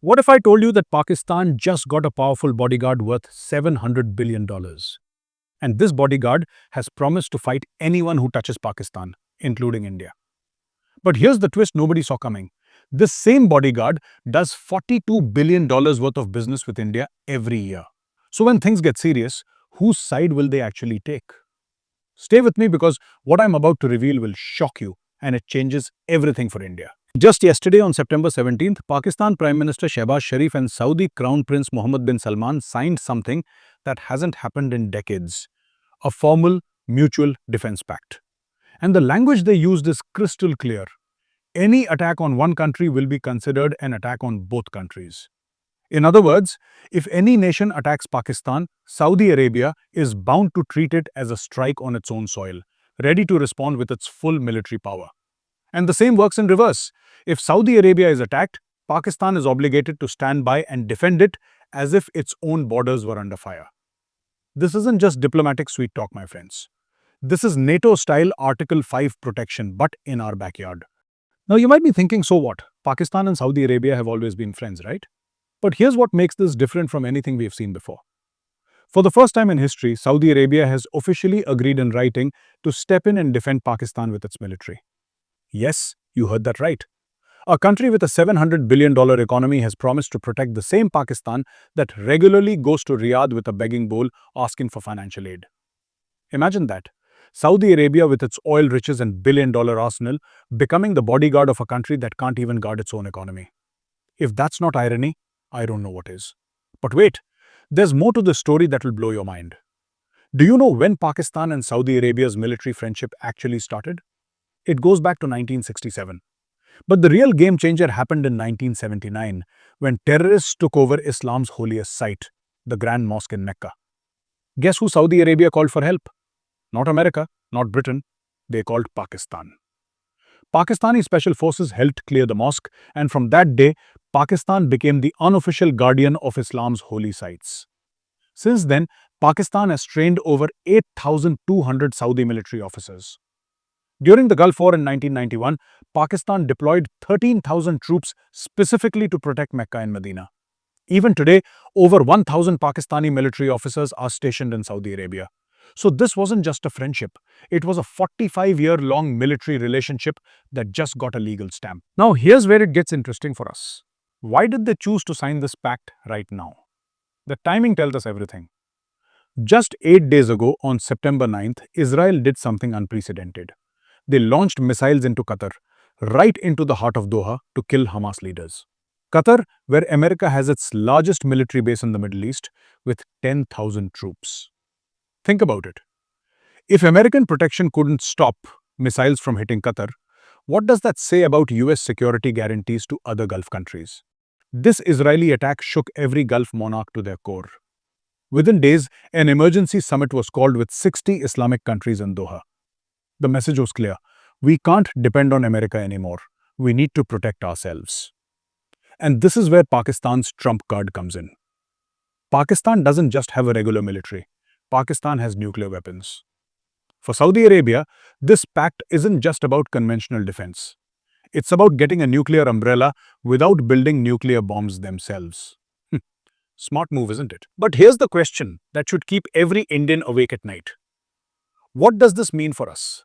What if I told you that Pakistan just got a powerful bodyguard worth $700 billion? And this bodyguard has promised to fight anyone who touches Pakistan, including India. But here's the twist nobody saw coming. This same bodyguard does $42 billion worth of business with India every year. So when things get serious, whose side will they actually take? Stay with me because what I'm about to reveal will shock you and it changes everything for India. Just yesterday on September 17th, Pakistan Prime Minister Shehbaz Sharif and Saudi Crown Prince Mohammed bin Salman signed something that hasn't happened in decades, a formal mutual defense pact. And the language they used is crystal clear. Any attack on one country will be considered an attack on both countries. In other words, if any nation attacks Pakistan, Saudi Arabia is bound to treat it as a strike on its own soil, ready to respond with its full military power. And the same works in reverse. If Saudi Arabia is attacked, Pakistan is obligated to stand by and defend it as if its own borders were under fire. This isn't just diplomatic sweet talk, my friends. This is NATO-style Article 5 protection, but in our backyard. Now you might be thinking, so what? Pakistan and Saudi Arabia have always been friends, right? But here's what makes this different from anything we've seen before. For the first time in history, Saudi Arabia has officially agreed in writing to step in and defend Pakistan with its military. Yes, you heard that right. A country with a $700 billion economy has promised to protect the same Pakistan that regularly goes to Riyadh with a begging bowl asking for financial aid. Imagine that. Saudi Arabia, with its oil riches and billion-dollar arsenal, becoming the bodyguard of a country that can't even guard its own economy. If that's not irony, I don't know what is. But wait, there's more to this story that will blow your mind. Do you know when Pakistan and Saudi Arabia's military friendship actually started? It goes back to 1967. But the real game changer happened in 1979, when terrorists took over Islam's holiest site, the Grand Mosque in Mecca. Guess who Saudi Arabia called for help? Not America, not Britain. They called Pakistan. Pakistani special forces helped clear the mosque, and from that day, Pakistan became the unofficial guardian of Islam's holy sites. Since then, Pakistan has trained over 8,200 Saudi military officers. During the Gulf War in 1991, Pakistan deployed 13,000 troops specifically to protect Mecca and Medina. Even today, over 1,000 Pakistani military officers are stationed in Saudi Arabia. So this wasn't just a friendship, it was a 45-year-long military relationship that just got a legal stamp. Now here's where it gets interesting for us. Why did they choose to sign this pact right now? The timing tells us everything. Just 8 days ago, on September 9th, Israel did something unprecedented. They launched missiles into Qatar, right into the heart of Doha, to kill Hamas leaders. Qatar, where America has its largest military base in the Middle East, with 10,000 troops. Think about it. If American protection couldn't stop missiles from hitting Qatar, what does that say about US security guarantees to other Gulf countries? This Israeli attack shook every Gulf monarch to their core. Within days, an emergency summit was called with 60 Islamic countries in Doha. The message was clear. We can't depend on America anymore. We need to protect ourselves. And this is where Pakistan's trump card comes in. Pakistan doesn't just have a regular military. Pakistan has nuclear weapons. For Saudi Arabia, this pact isn't just about conventional defense. It's about getting a nuclear umbrella without building nuclear bombs themselves. Smart move, isn't it? But here's the question that should keep every Indian awake at night. What does this mean for us?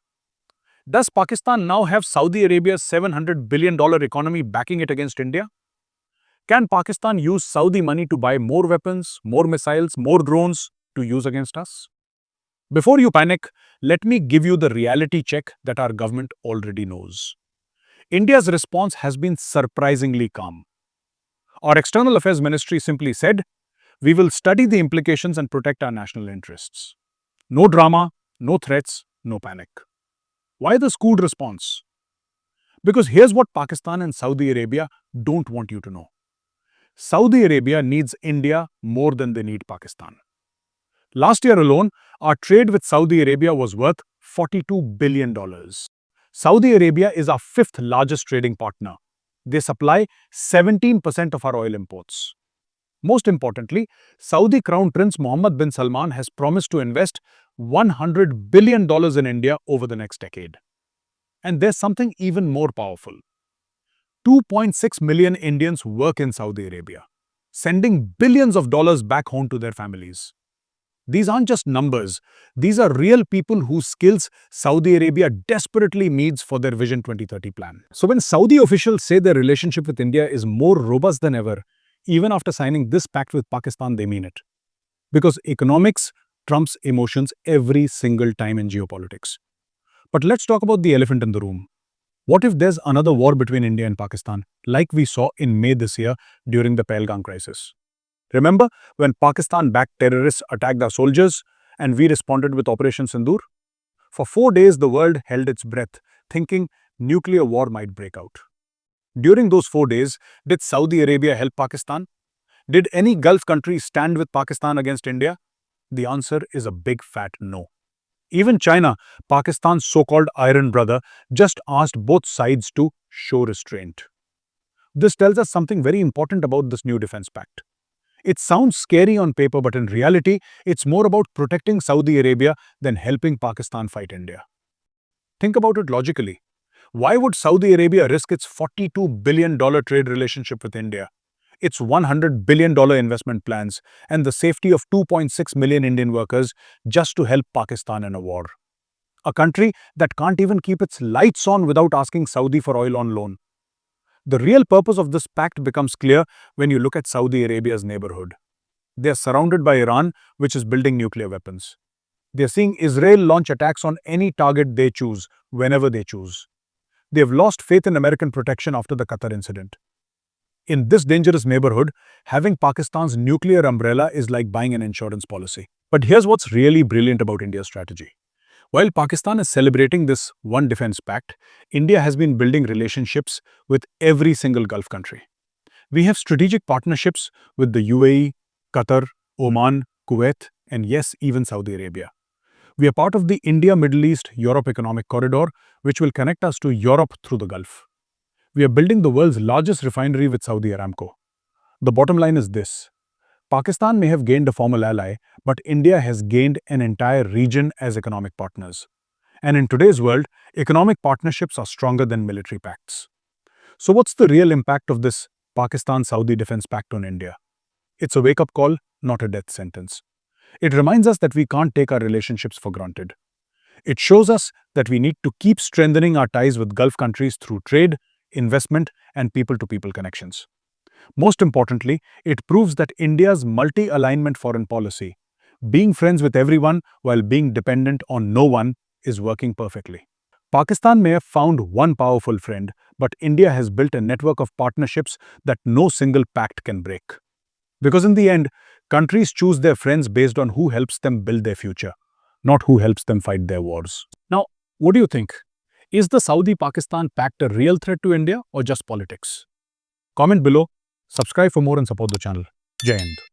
Does Pakistan now have Saudi Arabia's $700 billion economy backing it against India? Can Pakistan use Saudi money to buy more weapons, more missiles, more drones to use against us? Before you panic, let me give you the reality check that our government already knows. India's response has been surprisingly calm. Our External Affairs Ministry simply said, we will study the implications and protect our national interests. No drama, no threats, no panic. Why this cool response? Because here's what Pakistan and Saudi Arabia don't want you to know. Saudi Arabia needs India more than they need Pakistan. Last year alone, our trade with Saudi Arabia was worth $42 billion. Saudi Arabia is our fifth largest trading partner. They supply 17% of our oil imports. Most importantly, Saudi Crown Prince Mohammed bin Salman has promised to invest $100 billion in India over the next decade. And there's something even more powerful. 2.6 million Indians work in Saudi Arabia, sending billions of dollars back home to their families. These aren't just numbers, these are real people whose skills Saudi Arabia desperately needs for their Vision 2030 plan. So when Saudi officials say their relationship with India is more robust than ever, even after signing this pact with Pakistan, they mean it. Because economics trumps emotions every single time in geopolitics. But let's talk about the elephant in the room. What if there's another war between India and Pakistan, like we saw in May this year during the Pahalgam crisis? Remember when Pakistan-backed terrorists attacked our soldiers and we responded with Operation Sindoor? For 4 days, the world held its breath, thinking nuclear war might break out. During those 4 days, did Saudi Arabia help Pakistan? Did any Gulf country stand with Pakistan against India? The answer is a big fat no. Even China, Pakistan's so-called iron brother, just asked both sides to show restraint. This tells us something very important about this new defense pact. It sounds scary on paper, but in reality, it's more about protecting Saudi Arabia than helping Pakistan fight India. Think about it logically. Why would Saudi Arabia risk its $42 billion trade relationship with India, its $100 billion investment plans, and the safety of 2.6 million Indian workers just to help Pakistan in a war? A country that can't even keep its lights on without asking Saudi for oil on loan. The real purpose of this pact becomes clear when you look at Saudi Arabia's neighborhood. They are surrounded by Iran, which is building nuclear weapons. They are seeing Israel launch attacks on any target they choose, whenever they choose. They have lost faith in American protection after the Qatar incident. In this dangerous neighborhood, having Pakistan's nuclear umbrella is like buying an insurance policy. But here's what's really brilliant about India's strategy. While Pakistan is celebrating this one defense pact, India has been building relationships with every single Gulf country. We have strategic partnerships with the UAE, Qatar, Oman, Kuwait, and yes, even Saudi Arabia. We are part of the India-Middle East-Europe Economic Corridor, which will connect us to Europe through the Gulf. We are building the world's largest refinery with Saudi Aramco. The bottom line is this. Pakistan may have gained a formal ally, but India has gained an entire region as economic partners. And in today's world, economic partnerships are stronger than military pacts. So what's the real impact of this Pakistan-Saudi Defense Pact on India? It's a wake-up call, not a death sentence. It reminds us that we can't take our relationships for granted. It shows us that we need to keep strengthening our ties with Gulf countries through trade, investment, and people-to-people connections. Most importantly, it proves that India's multi-alignment foreign policy, being friends with everyone while being dependent on no one, is working perfectly. Pakistan may have found one powerful friend, but India has built a network of partnerships that no single pact can break. Because in the end, countries choose their friends based on who helps them build their future, not who helps them fight their wars. Now, what do you think? Is the Saudi-Pakistan pact a real threat to India or just politics? Comment below, subscribe for more and support the channel. Jai Hind.